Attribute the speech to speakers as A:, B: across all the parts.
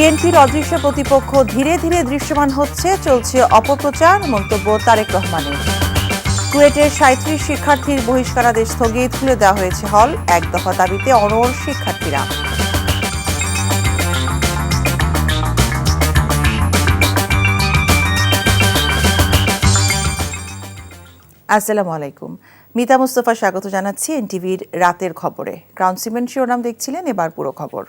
A: বিএনপির অদৃশ্য প্রতিপক্ষ ধীরে ধীরে দৃশ্যমান হচ্ছে, চলছে অপপ্রচার, মন্তব্য তারেক রহমানের। কুয়েটের ৩৭ শিক্ষার্থীর বহিষ্কারাদেশ স্থগিত, খুলে দেওয়া হয়েছে হল, এক দফা দাবিতে অনড় শিক্ষার্থীরা। আসসালামু আলাইকুম, মিতা মুস্তফা স্বাগত জানাচ্ছি এনটিভির রাতের খবরে। ক্রাউন সিমেন্ট শিরোনাম দেখছিলেন, এবার পুরো খবর।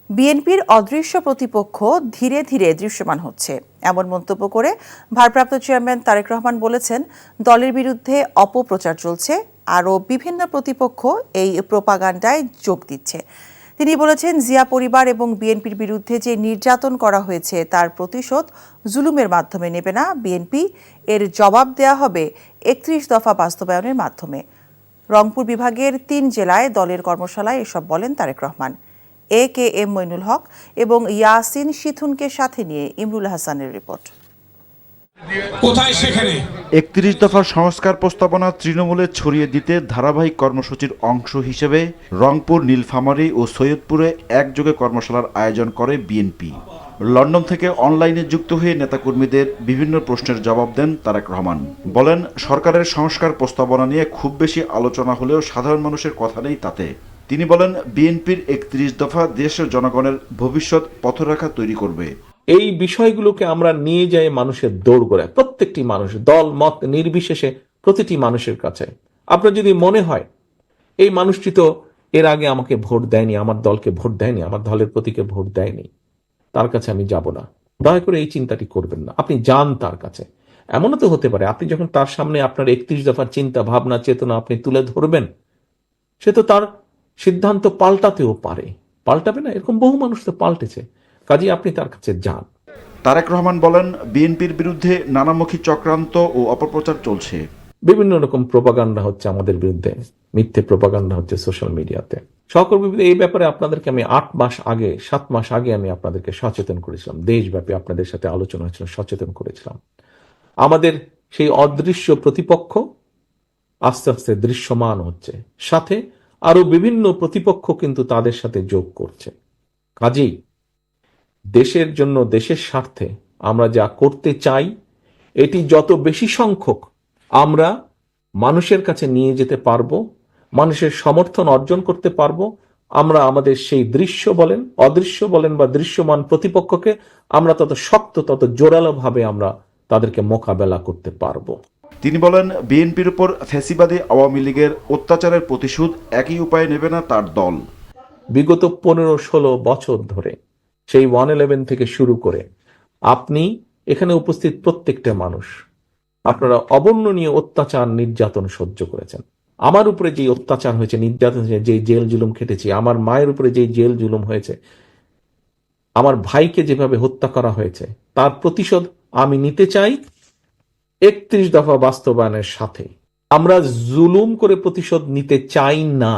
A: বিএনপির অদৃশ্য প্রতিপক্ষ ধীরে ধীরে দৃশ্যমান হচ্ছে, এমন মন্তব্য করে ভারপ্রাপ্ত চেয়ারম্যান তারেক রহমান বলেছেন, দলের বিরুদ্ধে অপপ্রচার চলছে, আরও বিভিন্ন প্রতিপক্ষ এই প্রোপাগান্ডায় যোগ দিচ্ছে। তিনি বলেছেন, জিয়া পরিবার এবং বিএনপির বিরুদ্ধে যে নির্যাতন করা হয়েছে তার প্রতিশোধ জুলুমের মাধ্যমে নেবে না বিএনপি, এর জবাব দেয়া হবে ৩১ দফা বাস্তবায়নের মাধ্যমে। রংপুর বিভাগের ৩ জেলায় দলের কর্মশালায় এসব বলেন তারেক রহমান। এ.কে.এম. মইনুল হক এবং ইয়াসিন শিথুনকে সাথে নিয়ে ইমরুল হাসানের রিপোর্ট।
B: ৩১ দফার সংস্কার প্রস্তাবনা তৃণমূলে ছড়িয়ে দিতে ধারাবাহিক কর্মসূচির অংশ হিসেবে রংপুর, নীলফামারী ও সৈয়দপুরে একযোগে কর্মশালার আয়োজন করে বিএনপি। লন্ডন থেকে অনলাইনে যুক্ত হয়ে নেতাকর্মীদের বিভিন্ন প্রশ্নের জবাব দেন তারেক রহমান। বলেন, সরকারের সংস্কার প্রস্তাবনা নিয়ে খুব বেশি আলোচনা হলেও সাধারণ মানুষের কথা নেই তাতে। তিনি বলেন, বিএনপির ৩১ দফা দেশের জনগণের ভবিষ্যৎ পথরেখা তৈরি করবে।
C: এই বিষয়গুলোকে আমরা নিয়ে যাই মানুষের দৌড় করে, প্রত্যেকটি মানুষ, দল মত নির্বিশেষে প্রতিটি মানুষের কাছে। আপনার যদি মনে হয় এই মানুষটি তো এর আগে আমাকে ভোট দেয়নি, আমার দলকে ভোট দেয়নি, আমার দলের প্রতীকে ভোট দেয়নি, তার কাছে আমি যাব না, দয়া করে এই চিন্তাটি করবেন না। আপনি যান তার কাছে। এমনও তো হতে পারে আপনি যখন তার সামনে আপনার ৩১ দফার চিন্তা ভাবনা চেতনা আপনি তুলে ধরবেন, সে তো তার সিদ্ধান্ত পাল্টাতেও পারে। পাল্টাবে না, এরকম বহু মানুষ তো পাল্টেছে। কাজেই আপনি তার কাছে যান।
B: তারেক রহমান বলেন, বিএনপির বিরুদ্ধে নানামুখী চক্রান্ত ও অপপ্রচার চলছে।
C: বিভিন্ন রকম প্রোপাগান্ডা হচ্ছে আমাদের বিরুদ্ধে, মিথ্যে প্রোপাগান্ডা হচ্ছে সোশ্যাল মিডিয়াতে। সহকর্মী, এই ব্যাপারে আপনাদেরকে আমি 7 মাস আগে আমি আপনাদেরকে সচেতন করেছিলাম, দেশব্যাপী আপনাদের সাথে আলোচনা হয়েছিল, সচেতন করেছিলাম। আমাদের সেই অদৃশ্য প্রতিপক্ষ আস্তে আস্তে দৃশ্যমান হচ্ছে, সাথে আরো বিভিন্ন প্রতিপক্ষ কিন্তু তাদের সাথে যোগ করছে। কাজেই দেশের জন্য, দেশের স্বার্থে আমরা যা করতে চাই, এটি যত বেশি সংখ্যক আমরা মানুষের কাছে নিয়ে যেতে পারবো, মানুষের সমর্থন অর্জন করতে পারবো, আমরা আমাদের সেই দৃশ্য বলেন, অদৃশ্য বলেন বা দৃশ্যমান প্রতিপক্ষকে আমরা তত শক্ত, তত জোরালো ভাবে আমরা তাদেরকে মোকাবেলা করতে পারবো।
B: তিনি বলেন, বিএনপির উপর ফ্যাসিবাদী আওয়ামী লীগের অত্যাচারের প্রতিশোধ একই উপায়ে নেবে না তার দল।
C: বিগত 15-16 বছর ধরে, সেই 111 থেকে শুরু করে আপনি এখানে উপস্থিত প্রত্যেকটা মানুষ, আপনারা অবর্ণনীয় অত্যাচার নির্যাতন সহ্য করেছেন। আমার উপরে যে অত্যাচার হয়েছে, নির্যাতন হয়েছে, যে জেল জুলুম খেটেছি, আমার মায়ের উপরে যে জেল জুলুম হয়েছে, আমার ভাইকে যেভাবে হত্যা করা হয়েছে, তার প্রতিশোধ আমি নিতে চাই ৩১ দফা বাস্তবায়নের সাথে। আমরা জুলুম করে প্রতিশোধ নিতে চাই না।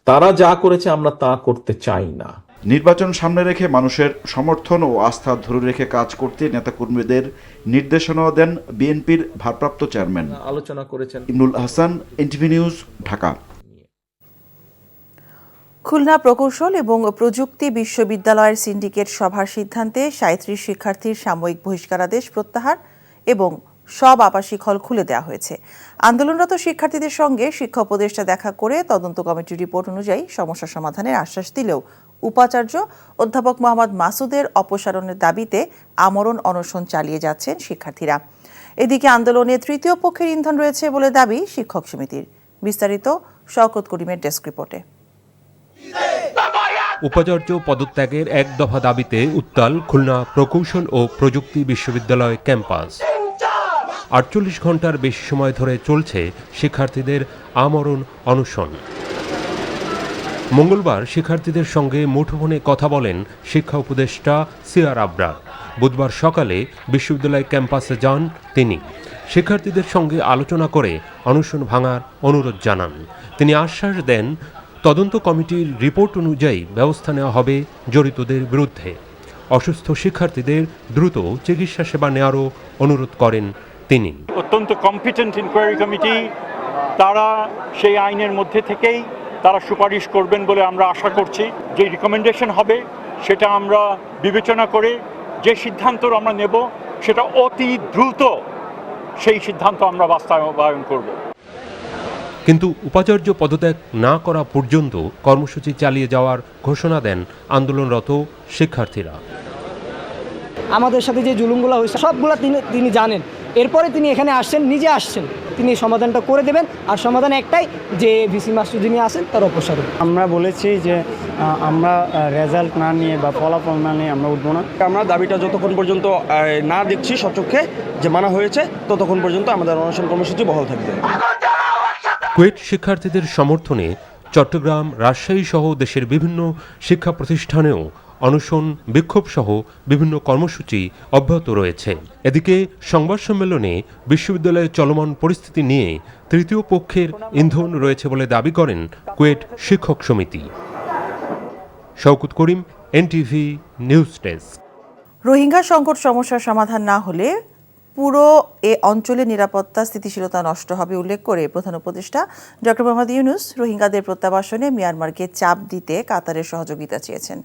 C: তারা যা করেছে আমরা তা করতে চাই না।
B: নির্বাচন সামনে রেখে মানুষের সমর্থন ও আস্থা ধরে রেখে কাজ করতে নেতাকর্মীদের নির্দেশনা দেন বিএনপির ভারপ্রাপ্ত চেয়ারম্যান।
C: আলোচনা করেছেন
B: ইমরুল হাসান, এনটিভি নিউজ, ঢাকা।
A: খুলনা প্রকৌশল এবং প্রযুক্তি বিশ্ববিদ্যালয়ের সিন্ডিকেট সভার সিদ্ধান্তে ৩৭ শিক্ষার্থীর সাময়িক বহিষ্কারাদেশ প্রত্যাহার এবং সব আবাসিক হল খুলে দেওয়া হয়েছে। আন্দোলনরত শিক্ষার্থীদের সঙ্গে শিক্ষা উপদেষ্টা দেখা করে তদন্ত কমিটির রিপোর্ট অনুযায়ী সমস্যা সমাধানের আশ্বাস দিলেও উপাচার্য অধ্যাপক মোহাম্মদ মাসুদের অপসারণের দাবিতে আমরণ অনশন চালিয়ে যাচ্ছেন শিক্ষার্থীরা। এদিকে আন্দোলনে তৃতীয় পক্ষের ইন্ধন রয়েছে বলে দাবি শিক্ষক সমিতির। বিস্তারিত শওকত করিমের ডেস্ক রিপোর্টে।
D: উপাচার্য পদত্যাগের এক দফা দাবিতে উত্তাল খুলনা প্রকৌশল ও প্রযুক্তি বিশ্ববিদ্যালয় ক্যাম্পাস। ৪৮ ঘন্টার বেশি সময় ধরে চলছে শিক্ষার্থীদের আমরণ অনশন। মঙ্গলবার শিক্ষার্থীদের সঙ্গে মুঠোফোনে কথা বলেন শিক্ষা উপদেষ্টা সিআর আবরার। বুধবার সকালে বিশ্ববিদ্যালয় ক্যাম্পাসে যান তিনি। শিক্ষার্থীদের সঙ্গে আলোচনা করে অনশন ভাঙার অনুরোধ জানান। তিনি আশ্বাস দেন, তদন্ত কমিটির রিপোর্ট অনুযায়ী ব্যবস্থা নেওয়া হবে জড়িতদের বিরুদ্ধে। অসুস্থ শিক্ষার্থীদের দ্রুত চিকিৎসা সেবা নেওয়ারও অনুরোধ করেন তিনি।
E: অত্যন্ত কম্পিটেন্ট ইনকোয়ারি কমিটি, তারা সেই আইনের মধ্যে থেকেই তারা সুপারিশ করবেন বলে আমরা আশা করছি। যে রিকমেন্ডেশন হবে সেটা আমরা বিবেচনা করে যে সিদ্ধান্ত আমরা নেব সেটা অতি দ্রুত সেই সিদ্ধান্ত আমরা বাস্তবায়ন করব।
D: কিন্তু উপাচার্য পদত্যাগ না করা পর্যন্ত কর্মসূচি চালিয়ে যাওয়ার ঘোষণা দেন আন্দোলনরত শিক্ষার্থীরা।
F: আমাদের সাথে যে জুলুমগুলো হয়েছে সবগুলো তিনি জানেন, এরপরে তিনি এখানে আসছেন, নিজে আসছেন, তিনি সমাধানটা করে দেবেন। আর সমাধান একটাই, যে ভিসি মাস্টার যিনি আছেন তার অপসারণ।
G: আমরা বলেছি যে আমরা রেজাল্ট না নিয়ে বা ফলাফল না নিয়ে আমরা উঠবো না।
H: আমরা দাবিটা যতক্ষণ পর্যন্ত না দেখছি সচক্ষে যে মানা হয়েছে ততক্ষণ পর্যন্ত আমাদের অনশন কর্মসূচি বহাল থাকবে।
D: কুয়েট শিক্ষার্থীদের সমর্থনে চট্টগ্রাম, রাজশাহী সহ দেশের বিভিন্ন শিক্ষা প্রতিষ্ঠানেও অনশন, বিক্ষোভ সহ বিভিন্ন কর্মসূচি অব্যাহত রয়েছে। এদিকে সংবাদ সম্মেলনে বিশ্ববিদ্যালয়ে চলমান পরিস্থিতি নিয়ে তৃতীয় পক্ষের ইন্ধন রয়েছে বলে দাবি করেন কুয়েট শিক্ষক সমিতি। শওকত করিম, এনটিভি নিউজ ডেস্ক।
A: রোহিঙ্গা সংকট সমস্যার সমাধান না হলে পুরো এ অঞ্চলে নিরাপত্তা স্থিতিশীলতা নষ্ট হবে উল্লেখ করে প্রধান উপদেষ্টা ডক্টর মোহাম্মদ ইউনূস রোহিঙ্গাদের প্রত্যাবাসনে মিয়ানমারকে চাপ দিতে কাতারের সহযোগিতা চেয়েছেন।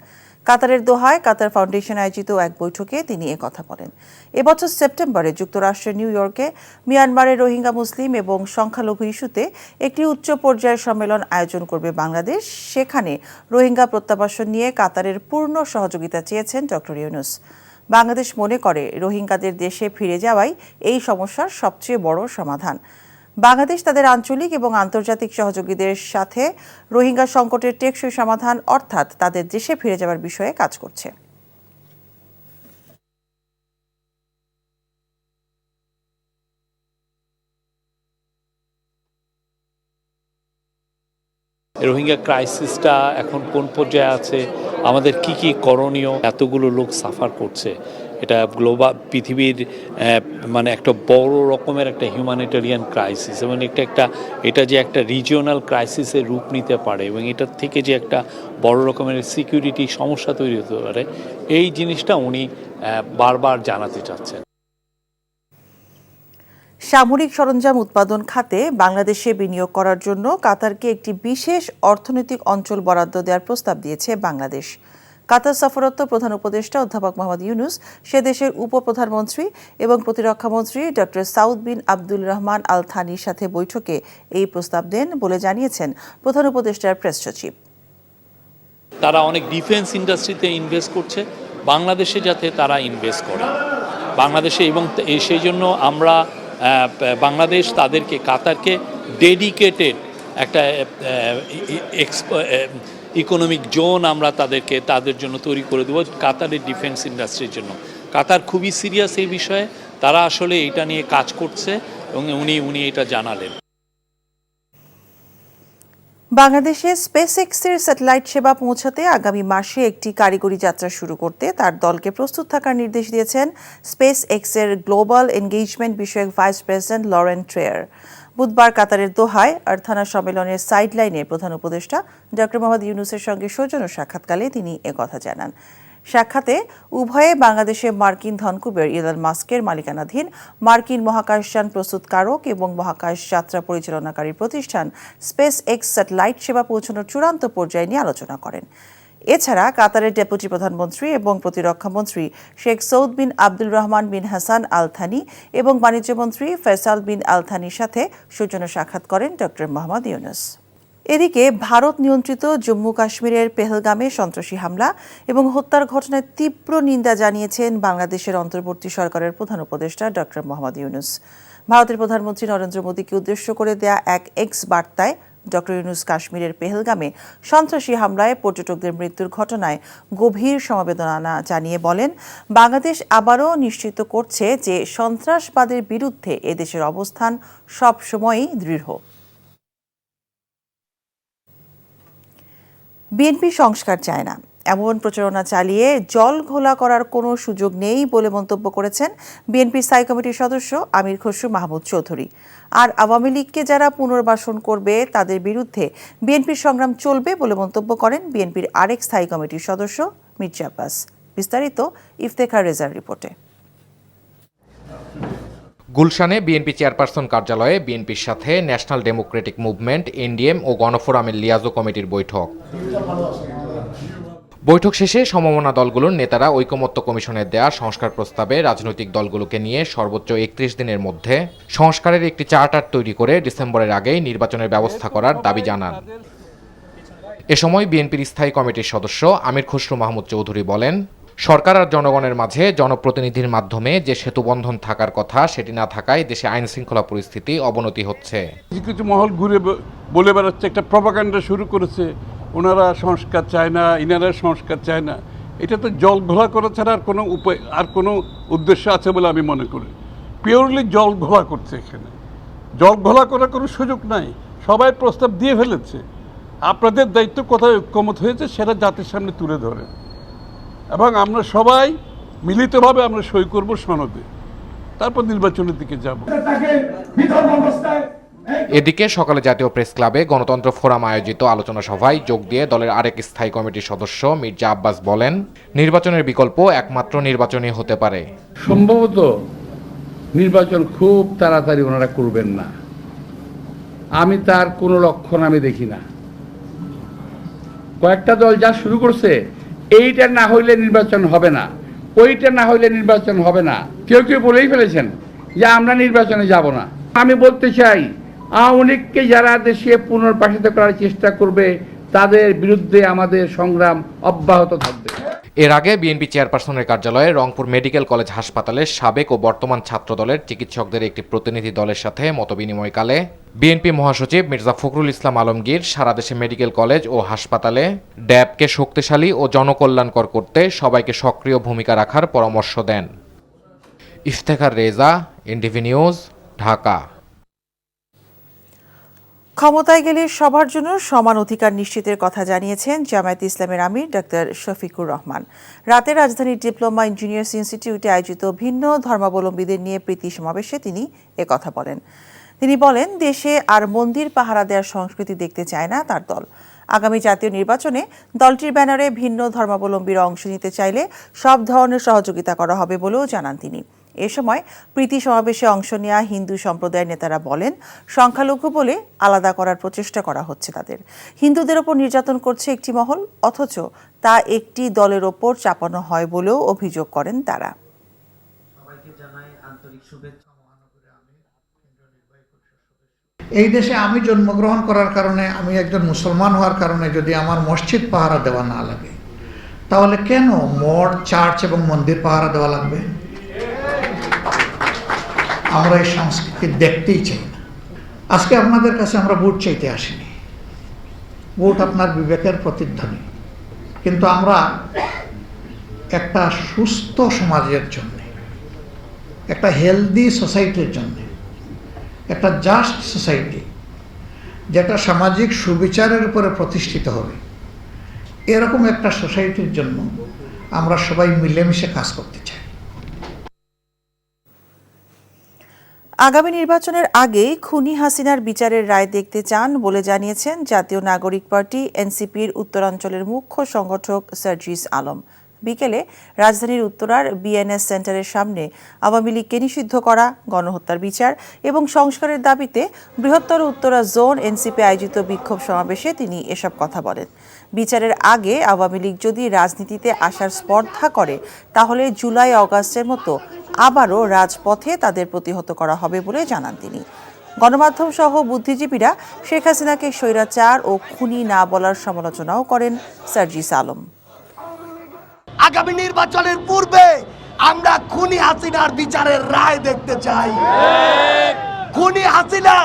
A: কাতারের দোহায় কাতার ফাউন্ডেশন আয়োজিত এক বৈঠকে তিনি কথা বলেন। এবছর সেপ্টেম্বরে যুক্তরাষ্ট্রের নিউ ইয়র্কে মিয়ানমারের রোহিঙ্গা মুসলিম এবং সংখ্যালঘু ইস্যুতে একটি উচ্চ পর্যায়ের সম্মেলন আয়োজন করবে বাংলাদেশ। সেখানে রোহিঙ্গা প্রত্যাবাসন নিয়ে কাতারের পূর্ণ সহযোগিতা চেয়েছেন ডক্টর ইউনূস। বাংলাদেশ মনে করে রোহিঙ্গাদের দেশে ফিরে যাওয়াই এই সমস্যার সবচেয়ে বড় সমাধান। বাংলাদেশ তাদের আঞ্চলিক এবং আন্তর্জাতিক সহযোগীদের সাথে রোহিঙ্গা সংকটের টেকসই সমাধান অর্থাৎ তাদের দেশে ফিরে যাওয়ার বিষয়ে কাজ করছে।
I: রোহিঙ্গা ক্রাইসিসটা এখন কোন পর্যায়ে আছে, আমাদের কি কি করণীয়, এতগুলো লোক সাফার করছে, এটা গ্লোবাল পৃথিবীর মানে একটা বড় রকমের একটা হিউম্যানিটেরিয়ান ক্রাইসিস এবং এটা যে একটা রিজিওনাল ক্রাইসিসের রূপ নিতে পারে এবং এটার থেকে যে একটা বড় রকমের সিকিউরিটি সমস্যা তৈরি হতে পারে, এই জিনিসটা উনি বারবার জানাতে চাচ্ছেন।
A: সামরিক সরঞ্জাম উৎপাদন খাতে বাংলাদেশে বিনিয়োগ করার জন্য কাতারকে একটি বিশেষ অর্থনৈতিক অঞ্চল বরাদ্দ দেওয়ার প্রস্তাব দিয়েছে বাংলাদেশ। কাতার সফররত প্রধান উপদেষ্টা অধ্যাপক মোহাম্মদ ইউনূস সে দেশের উপপ্রধানমন্ত্রী এবং প্রতিরক্ষামন্ত্রী ডক্টর সাউদ বিন আব্দুল রহমান আল থানির সাথে বৈঠকে এই প্রস্তাব দেন বলে জানিয়েছেন প্রধান উপদেষ্টার প্রেস সচিব।
I: তারা অনেক ডিফেন্স ইন্ডাস্ট্রিতে ইনভেস্ট করছে, বাংলাদেশে যাতে তারা ইনভেস্ট করে বাংলাদেশে, এবং সেই জন্য আমরা বাংলাদেশ তাদেরকে কাতারকে ডেডিকেটেড একটা ইকোনমিক জোন আমরা তাদের জন্য তৈরি করে দেবো কাতারের ডিফেন্স ইন্ডাস্ট্রির জন্য। কাতার খুবই সিরিয়াস এই বিষয়ে, তারা আসলে এটা নিয়ে কাজ করছে এবং উনি এটা জানালেন।
A: বাংলাদেশে স্পেস এক্সের স্যাটেলাইট সেবা পৌঁছাতে আগামী মাসে একটি কারিগরি যাত্রা শুরু করতে তার দলকে প্রস্তুত থাকার নির্দেশ দিয়েছেন স্পেস এক্সের গ্লোবাল এনগেজমেন্ট বিষয়ক ভাইস প্রেসিডেন্ট লরেন ট্রেয়ার। বুধবার কাতারের দোহায় আর্থানা সম্মেলনের সাইডলাইনে প্রধান উপদেষ্টা ডক্টর মোহাম্মদ ইউনূসের সঙ্গে সৌজন্য সাক্ষাৎকালে তিনি একথা জানান। সাক্ষাতে উভয়ে বাংলাদেশে মার্কিন ধনকুবের ইলন মাস্কের মালিকানাধীন মার্কিন মহাকাশযান প্রস্তুতকারক এবং মহাকাশ যাত্রা পরিচালনাকারী প্রতিষ্ঠান স্পেস এক্স স্যাটেলাইট সেবা পৌঁছানোর চূড়ান্ত পর্যায়ে নিয়ে আলোচনা করেন। এছাড়া কাতারের ডেপুটি প্রধানমন্ত্রী এবং প্রতিরক্ষামন্ত্রী শেখ সৌদ বিন আব্দুল রহমান বিন হাসান আল থানি এবং বাণিজ্যমন্ত্রী ফয়সাল বিন আল থানির সাথে সৌজন্য সাক্ষাৎ করেন ডক্টর মোহাম্মদ ইউনূস। এদিকে ভারত নিয়ন্ত্রিত জম্মু কাশ্মীরের পেহেলগামে সন্ত্রাসী হামলা এবং হত্যার ঘটনায় তীব্র নিন্দা জানিয়েছেন বাংলাদেশের অন্তর্বর্তী সরকারের প্রধান উপদেষ্টা ডক্টর মোহাম্মদ ইউনূস। ভারতের প্রধানমন্ত্রী নরেন্দ্র মোদীকে উদ্দেশ্য করে দেয়া এক এক্স বার্তায় ডক্টর ইউনূস কাশ্মীরের পেহেলগামে সন্ত্রাসী হামলায় পর্যটকদের মৃত্যুর ঘটনায় গভীর সমবেদনা জানিয়ে বলেন, বাংলাদেশ আবারও নিশ্চিত করছে যে সন্ত্রাসবাদের বিরুদ্ধে এদেশের অবস্থান সবসময়ই দৃঢ়। বিএনপি সংস্কার চায় না এমন প্রচারণা চালিয়ে জল ঘোলা করার কোনো সুযোগ নেই বলে মন্তব্য করেছেন বিএনপির স্থায়ী কমিটির সদস্য আমির খসরু মাহমুদ চৌধুরী। আর আওয়ামী লীগকে যারা পুনর্বাসন করবে তাদের বিরুদ্ধে বিএনপির সংগ্রাম চলবে বলে মন্তব্য করেন বিএনপির আরেক স্থায়ী কমিটির সদস্য মির্জা আব্বাস। বিস্তারিত ইফতেখার রেজার রিপোর্টে।
J: গুলশানে বিএনপি চেয়ারপারসন কার্যালয়ে বিএনপির সাথে ন্যাশনাল ডেমোক্রেটিক মুভমেন্ট এনডিএম ও গণফোরামের লিয়াজো কমিটির বৈঠক। বৈঠক শেষে সমমনা দলগুলোর নেতারা ঐকমত্য কমিশনের দেয়া সংস্কার প্রস্তাবে রাজনৈতিক দলগুলোকে নিয়ে সর্বোচ্চ ৩১ দিনের মধ্যে সংস্কারের একটি চার্টার তৈরি করে ডিসেম্বরের আগেই নির্বাচনের ব্যবস্থা করার দাবি জানান। এ সময় বিএনপির স্থায়ী কমিটির সদস্য আমির খসরু মাহমুদ চৌধুরী বলেন, সরকার আর জনগণের মাঝে জনপ্রতিনিধির মাধ্যমে যে সেতুবন্ধন থাকার কথা সেটি না থাকায় দেশে আইন শৃঙ্খলা পরিস্থিতি অবনতি হচ্ছে।
K: কিছু মহল ঘুরে বলে বেড়াচ্ছে, একটা প্রপাগান্ডা শুরু করেছে, ওনারা সংস্কার চায় না, ইনারা সংস্কার চায় না। এটা তো জল ঘোলা করা ছাড়া আর কোনো উপায় আর কোনো উদ্দেশ্য আছে বলে আমি মনে করি। পিওরলি জল ঘোলা করছে, এখানে জল ঘোলা করার কোনো সুযোগ নাই। সবাই প্রস্তাব দিয়ে ফেলেছে, আপনাদের দায়িত্ব কোথায় ঐক্যমত হয়েছে সেটা জাতির সামনে তুলে ধরে, এবং আমরা সবাই মিলিতভাবে আমরা সই করব সনদে, তারপর নির্বাচনের দিকে যাব।
J: এদিকে সকালে জাতীয় প্রেস ক্লাবে গণতন্ত্র ফোরাম আয়োজিত আলোচনা সভায় যোগ দিয়ে দলের আরেক স্থায়ী কমিটির সদস্য মির্জা আব্বাস বলেন, নির্বাচনের বিকল্প একমাত্র নির্বাচনই হতে পারে।
L: সম্ভবত নির্বাচন খুব তাড়াতাড়ি ওনারা করবেন না, আমি তার কোনো লক্ষণ আমি দেখি না। কয়েকটা দল যা শুরু করছে, এইটা না হইলে নির্বাচন হবে না, ওইটা না হইলে নির্বাচন হবে না। কেউ কেউ বলেই ফেলেছেন যে আমরা নির্বাচনে যাব না। আমি বলতে চাই, আওয়ামী লীগকে যারা দেশে পুনর্বাসিত করার চেষ্টা করবে তাদের বিরুদ্ধে আমাদের সংগ্রাম অব্যাহত থাকবে।
J: এর আগে বিএনপি চেয়ারপারসনের কার্যালয়ে রংপুর মেডিকেল কলেজ হাসপাতালের সাবেক ও বর্তমান ছাত্রদলের চিকিৎসকদের একটি প্রতিনিধি দলের সাথে মতবিনিময়কালে বিএনপি মহাসচিব মির্জা ফখরুল ইসলাম আলমগীর সারা দেশে মেডিকেল কলেজ ও হাসপাতালে ড্যাবকে শক্তিশালী ও জনকল্যাণকর করতে সবাইকে সক্রিয় ভূমিকা রাখার পরামর্শ দেন। Iftekhar Reza, NTV news, Dhaka.
A: ক্ষমতায় গেলে সবার জন্য সমান অধিকার নিশ্চিতের কথা জানিয়েছেন জামায়াতে ইসলামের আমির ডক্টর শফিকুর রহমান। রাতে রাজধানীর ডিপ্লোমা ইঞ্জিনিয়ার্স ইনস্টিটিউটে আয়োজিত ভিন্ন ধর্মাবলম্বীদের নিয়ে প্রীতি সমাবেশে তিনি একথা বলেন। তিনি বলেন, দেশে আর মন্দির পাহারা দেওয়ার সংস্কৃতি দেখতে চায় না তার দল। আগামী জাতীয় নির্বাচনে দলটির ব্যানারে ভিন্ন ধর্মাবলম্বীরা অংশ নিতে চাইলে সব ধরনের সহযোগিতা করা হবে বলেও জানান তিনি। এ সময় প্রীতি সমাবেশে অংশ নেওয়া হিন্দু সম্প্রদায়ের নেতারা বলেন, সংখ্যালঘু বলে আলাদা করার প্রচেষ্টা করা হচ্ছে তাদের। হিন্দুদের ওপর নির্যাতন করছে একটি মহল, অথচ তা একটি দলের ওপর চাপানো হয় বলেও অভিযোগ করেন তারা।
M: এই দেশে আমি জন্মগ্রহণ করার কারণে, আমি একজন মুসলমান হওয়ার কারণে যদি আমার মসজিদ পাহারা দেওয়া না লাগে, তাহলে কেন মঠ, চার্চ এবং মন্দির পাহারা দেওয়া লাগবে? আমরা এই সংস্কৃতি দেখতেই চাই না। আজকে আপনাদের কাছে আমরা ভোট চাইতে আসিনি, ভোট আপনার বিবেকের প্রতিধ্বনি, কিন্তু আমরা একটা সুস্থ সমাজের জন্য, একটা হেলদি সোসাইটির জন্য, একটা জাস্ট সোসাইটি যেটা সামাজিক সুবিচারের উপরে প্রতিষ্ঠিত হবে, এরকম একটা সোসাইটির জন্য আমরা সবাই মিলেমিশে কাজ করতে চাই।
A: আগামী নির্বাচনের আগেই খুনি হাসিনার বিচারের রায় দেখতে চান বলে জানিয়েছেন জাতীয় নাগরিক পার্টি এনসিপির উত্তরাঞ্চলের মুখ্য সংগঠক সার্জিস আলম। বিকেলে রাজধানীর উত্তরার বিএনএস সেন্টারের সামনে আওয়ামী লীগকে নিষিদ্ধ করা, গণহত্যার বিচার এবং সংস্কারের দাবিতে বৃহত্তর উত্তরা জোন এনসিপি আয়োজিত বিক্ষোভ সমাবেশে তিনি এসব কথা বলেন। বিচারের আগে আওয়ামী লীগ যদি রাজনীতিতে আসার স্পর্ধা করে, তাহলে জুলাই আগস্টের মতো আবারও রাজপথে তাদের প্রতিহত করা হবে বলে জানান তিনি। গণমাধ্যম সহ বুদ্ধিজীবীরা শেখ হাসিনাকে স্বৈরাচার ও খুনি না বলার সমালোচনাও করেন সার্জিস আলম।
N: আগামী নির্বাচনের পূর্বে আমরা খুনি হাসিনার বিচারের রায় দেখতে চাই। খুনি হাসিনা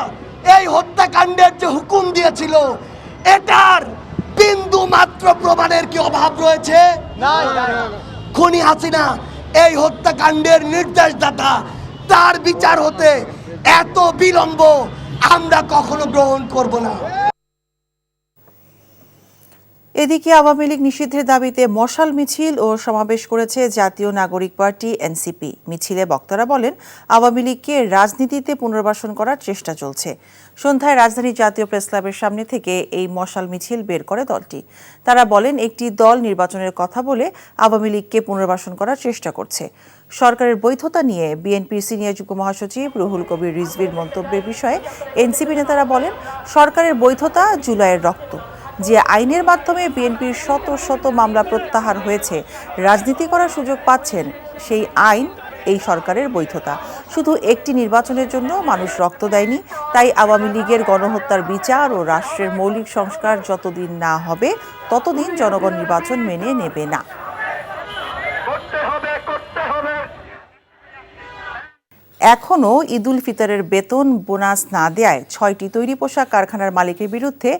N: এই হত্যাকাণ্ডের যে হুকুম দিয়েছিল, এটার বিন্দু মাত্র প্রমাণের কি অভাব রয়েছে? খুনি হাসিনা এই হত্যাকাণ্ডের নির্দেশদাতা, তার বিচার হতে এত বিলম্ব আমরা কখনো গ্রহণ করব না।
A: এদিকে আওয়ামী লীগ নিষিদ্ধের দাবিতে মশাল মিছিল ও সমাবেশ করেছে জাতীয় নাগরিক পার্টি এনসিপি। মিছিলে বক্তারা বলেন, আওয়ামী লীগকে রাজনীতিতে পুনর্বাসন করার চেষ্টা চলছে। সন্ধ্যায় রাজধানী জাতীয় প্রেসক্লাবের সামনে থেকে এই মশাল মিছিল বের করে দলটি। তারা বলেন, একটি দল নির্বাচনের কথা বলে আওয়ামী লীগকে পুনর্বাসন করার চেষ্টা করছে। সরকারের বৈধতা নিয়ে বিএনপির সিনিয়র যুগ্ম মহাসচিব রুহুল কবির রিজভীর মন্তব্যের বিষয়ে এনসিপি নেতারা বলেন, সরকারের বৈধতা জুলাইয়ের রক্ত। যে আইনের মাধ্যমে বিএনপির শত শত মামলা প্রত্যাহার হয়েছে, রাজনীতি করার সুযোগ পাচ্ছেন, সেই আইন এই সরকারের বৈধতা। শুধু একটি নির্বাচনের জন্য মানুষ রক্ত দেয়নি। তাই আওয়ামী লীগের গণহত্যার বিচার ও রাষ্ট্রের মৌলিক সংস্কার যতদিন না হবে ততদিন জনগণ নির্বাচন মেনে নেবে না। এখনও ঈদুল ফিতরের বেতন বোনাস না দেয়ায় 6টি তৈরি পোশাক কারখানার মালিকের বিরুদ্ধে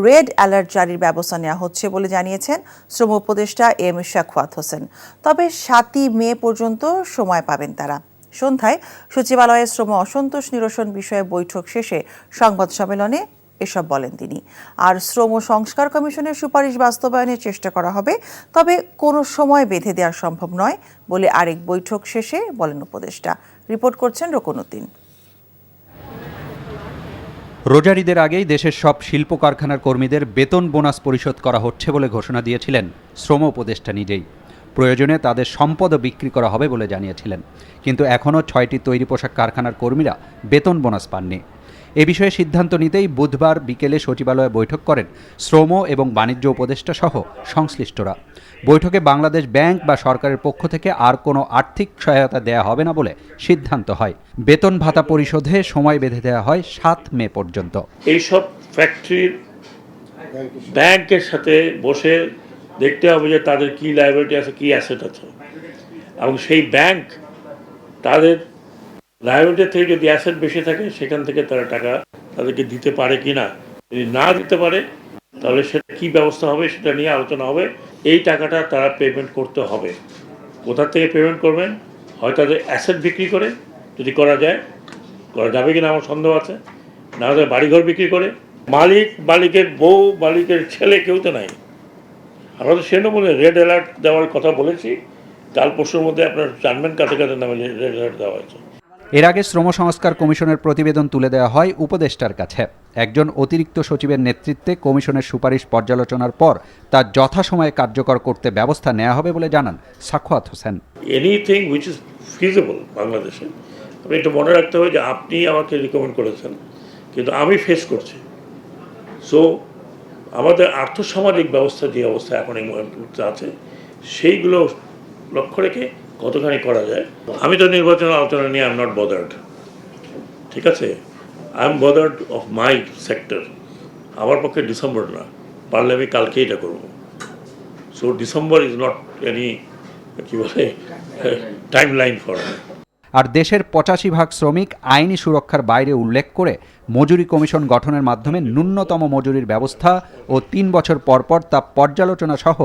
A: রেড অ্যালার্ট জারির ব্যবস্থা নেওয়া হচ্ছে বলে জানিয়েছেন শ্রম উপদেষ্টা এম শাখাওয়াত হোসেন। তবে 7ই মে পর্যন্ত সময় পাবেন তারা। সন্ধ্যায় সচিবালয়ে শ্রম অসন্তোষ নিরসন বিষয়ে বৈঠক শেষে সংবাদ সম্মেলনে এসব বলেন তিনি। আর শ্রম সংস্কার কমিশনের সুপারিশ বাস্তবায়নের চেষ্টা করা হবে, তবে কোনো সময় বেঁধে দেওয়া সম্ভব নয় বলে আরেক বৈঠক শেষে বলেন উপদেষ্টা। রিপোর্ট করছেন রকনউদ্দিন।
O: রোজার ঈদের আগেই দেশের সব শিল্প কারখানার কর্মীদের বেতন বোনাস পরিশোধ করা হচ্ছে বলে ঘোষণা দিয়েছিলেন শ্রম উপদেষ্টা নিজেই। প্রয়োজনে তাদের সম্পদও বিক্রি করা হবে বলে জানিয়েছিলেন। কিন্তু এখনও 6টি তৈরি পোশাক কারখানার কর্মীরা বেতন বোনাস পাননি। এ বিষয়ে সিদ্ধান্ত নিতেই বুধবার বিকেলে সচিবালয়ে বৈঠক করেন শ্রম এবং বাণিজ্য উপদেষ্টা সহ সংশ্লিষ্টরা। বৈঠকে বাংলাদেশ ব্যাংক বা সরকারের পক্ষ থেকে আর কোনো আর্থিক সহায়তা দেয়া হবে না বলে সিদ্ধান্ত হয়। বেতন ভাতা পরিশোধে সময় বেঁধে দেওয়া হয় 7 মে পর্যন্ত।
P: এইসব ফ্যাক্টরির ব্যাংকের সাথে বসে দেখতে হবে যে তাদের কি লায়াবিলিটি আছে, কি অ্যাসেট আছে, এবং সেই ব্যাংক তাদের লায়াবিলিটি থেকে যদি অ্যাসেট বেশি থাকে সেখান থেকে তারা টাকা তাদেরকে দিতে পারে কি না। যদি না দিতে পারে তাহলে সেটা কী ব্যবস্থা হবে সেটা নিয়ে আলোচনা হবে। এই টাকাটা তারা পেমেন্ট করতে হবে। কোথা থেকে পেমেন্ট করবেন? হয় তাদের অ্যাসেট বিক্রি করে, যদি করা যায়, করা যাবে কিনা আমার সন্দেহ আছে, না হলে বাড়িঘর বিক্রি করে। মালিকের বউ, মালিকের ছেলে কেউ তো নাই। আমরা তো সেটা বলে রেড অ্যালার্ট দেওয়ার কথা বলেছি। কাল পরশুর মধ্যে আপনার জানবেন কাতে কাতে নামে রেড অ্যালার্ট দেওয়া হয়েছে।
O: এর আগে শ্রম সংস্কার কমিশনের প্রতিবেদন তুলে দেওয়া হয় উপদেষ্টার কাছে। একজন অতিরিক্ত সচিবের নেতৃত্বে কমিশনের সুপারিশ পর্যালোচনার পর তা যথাসময়ে কার্যকর করতে ব্যবস্থা নেওয়া হবে বলে জানান Shakhawat Hossain.
P: Anything which is feasible বাংলাদেশে, আপনি একটু মনে রাখতে হবে যে আপনি আমাকে রিকমেন্ড করেছেন, কিন্তু আমি ফেস করছি। সো আমাদের আর্থসামাজিক ব্যবস্থা যে অবস্থা এখন এই মুহূর্তে আছে, সেইগুলো লক্ষ্য রেখে কতখানি করা যায়। আমি তো নির্বাচনের আলোচনা নিয়ে আই এম নট বদার্ড, ঠিক আছে। I am bothered of my sector. আমার পক্ষে ডিসেম্বর না, পারলে আমি কালকে এটা করবো। So December is not any কী বলে টাইম লাইন ফর মি।
O: আর দেশের 85% শ্রমিক আইনি সুরক্ষার বাইরে উল্লেখ করে মজুরি কমিশন গঠনের মাধ্যমে ন্যূনতম মজুরির ব্যবস্থা ও 3 বছর পর পর তা পর্যালোচনা সহ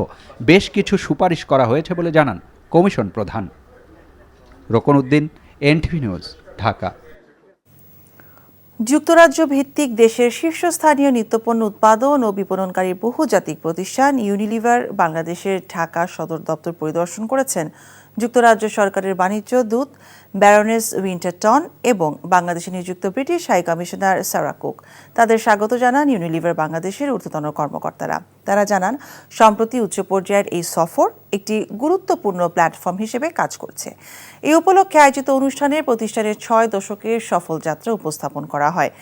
O: বেশ কিছু সুপারিশ করা হয়েছে বলে জানান কমিশন প্রধান। রকনউদ্দিন, এনটিভি নিউজ, ঢাকা।
A: যুক্তরাজ্য ভিত্তিক দেশের শীর্ষস্থানীয় নিত্যপণ্য উৎপাদন ও বিপণনকারী বহুজাতিক প্রতিষ্ঠান ইউনিলিভার বাংলাদেশের ঢাকা সদর দপ্তর পরিদর্শন করেছেন যুক্তরাজ্য সরকারের বাণিজ্য দূত ব্যারনেস উইন্টারটন এবং বাংলাদেশে নিযুক্ত British high commissioner Sarah Cook. তাদের স্বাগত জানান ইউনিলিভার বাংলাদেশের ঊর্ধ্বতন কর্মকর্তারা। তারা জানান, সম্প্রতি উচ্চ পর্যায়ের এই সফর একটি গুরুত্বপূর্ণ প্ল্যাটফর্ম হিসেবে কাজ করছে। এই উপলক্ষে আয়োজিত অনুষ্ঠানে প্রতিষ্ঠানের 6 দশকের সফল যাত্রা উপস্থাপন করা হয়।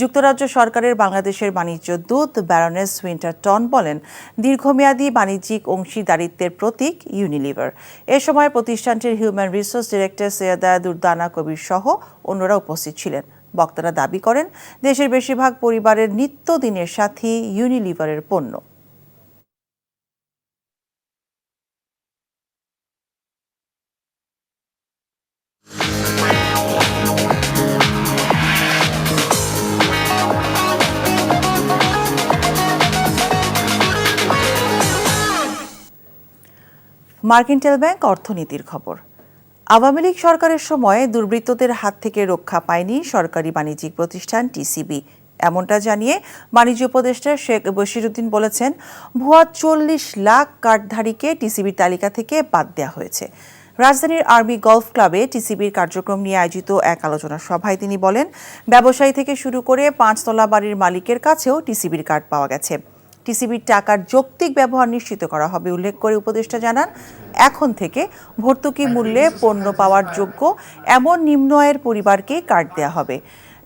A: যুক্তরাজ্য সরকারের বাংলাদেশের বাণিজ্য দূত ব্যারনেস উইন্টারটন বলেন, দীর্ঘমেয়াদী বাণিজ্যিক অংশীদারিত্বের প্রতীক ইউনিলিভার। এ সময় প্রতিষ্ঠানটির হিউম্যান রিসোর্স ডিরেক্টর সৈয়দা দুর্দানা কবির সহ অন্যরা উপস্থিত ছিলেন। বক্তারা দাবি করেন, দেশের বেশিরভাগ পরিবারের নিত্যদিনের সাথী ইউনিলিভারের পণ্য। মার্কেন্টাইল ব্যাংক অর্থনীতির খবর। আওয়ামী লীগ সরকারের সময় দুর্বৃত্তদের হাত থেকে রক্ষা পায়নি সরকারি বাণিজ্যিক প্রতিষ্ঠান টিসিবি। এমনটা জানিয়ে বাণিজ্য উপদেষ্টা শেখ বশিরউদ্দিন বলেছেন, ভুয়া 40 লাখ কার্ডধারীকে টিসিবির তালিকা থেকে বাদ দেওয়া হয়েছে। রাজধানীর আর্মি গলফ ক্লাবে টিসিবির কার্যক্রম নিয়ে আয়োজিত এক আলোচনা সভায় তিনি বলেন, ব্যবসায়ী থেকে শুরু করে 5তলা বাড়ির মালিকের কাছেও টিসিবির কার্ড পাওয়া গেছে। টিসিবির টাকার যৌক্তিক ব্যবহার নিশ্চিত করা হবে উল্লেখ করে উপদেষ্টা জানান, এখন থেকে ভর্তুকি মূল্যে পণ্য পাওয়ার যোগ্য এমন নিম্ন আয়ের পরিবারকে কার্ড দেওয়া হবে।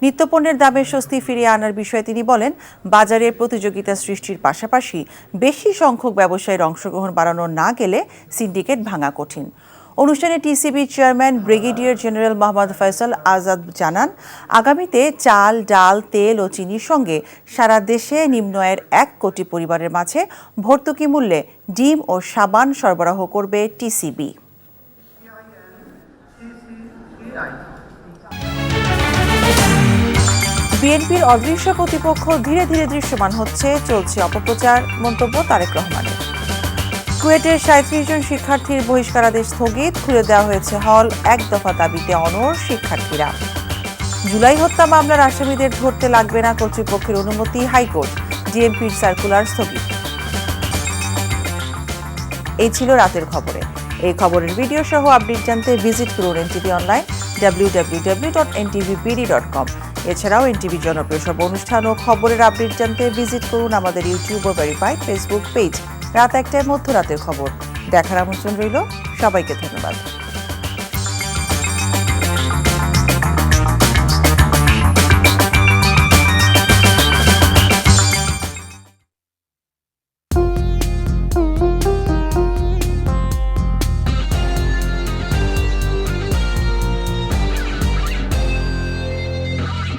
A: নিত্যপণ্যের দামের স্বস্তি ফিরিয়ে আনার বিষয়ে তিনি বলেন, বাজারে প্রতিযোগিতা সৃষ্টির পাশাপাশি বেশি সংখ্যক ব্যবসায়ীর অংশগ্রহণ বাড়ানো না গেলে সিন্ডিকেট ভাঙা কঠিন। অনুষ্ঠানে TCB chairman brigadier general Mohammad Faisal Azad জানান, আগামীতে চাল, ডাল, তেল ও চিনির সঙ্গে সারা দেশে নিম্ন আয়ের 1 কোটি পরিবারের মাঝে ভর্তুকি মূল্যে ডিম ও সাবান সরবরাহ করবে টিসিবি। বিএনপির অদৃশ্য প্রতিপক্ষ ধীরে ধীরে দৃশ্যমান হচ্ছে, চলছে অপপ্রচার, মন্তব্য তারেক রহমানের। কুয়েটের 37 জন শিক্ষার্থীর বহিষ্কারাদেশ স্থগিত, খুলে দেওয়া হয়েছে হল, 1 দফা দাবিতে অনড় শিক্ষার্থীরা। জুলাই হত্যা মামলার আসামিদের ধরতে লাগবে না কর্তৃপক্ষের অনুমতি, হাইকোর্ট। ডিএমপির সার্কুলার স্থগিত। এই ছিল রাতের খবরে। এই খবরের ভিডিও সহ আপডেট জানতে ভিজিট করুন এনটিভি অনলাইন www.ntvbd.com। এছাড়াও এনটিভি জনপ্রিয় সব অনুষ্ঠান ও খবরের আপডেট জানতে ভিজিট করুন আমাদের ইউটিউব ও ভেরিফাইড ফেসবুক পেজ। রাত 1টায় মধ্যরাতের খবর দেখার আমন্ত্রণ রইল। সবাইকে ধন্যবাদ।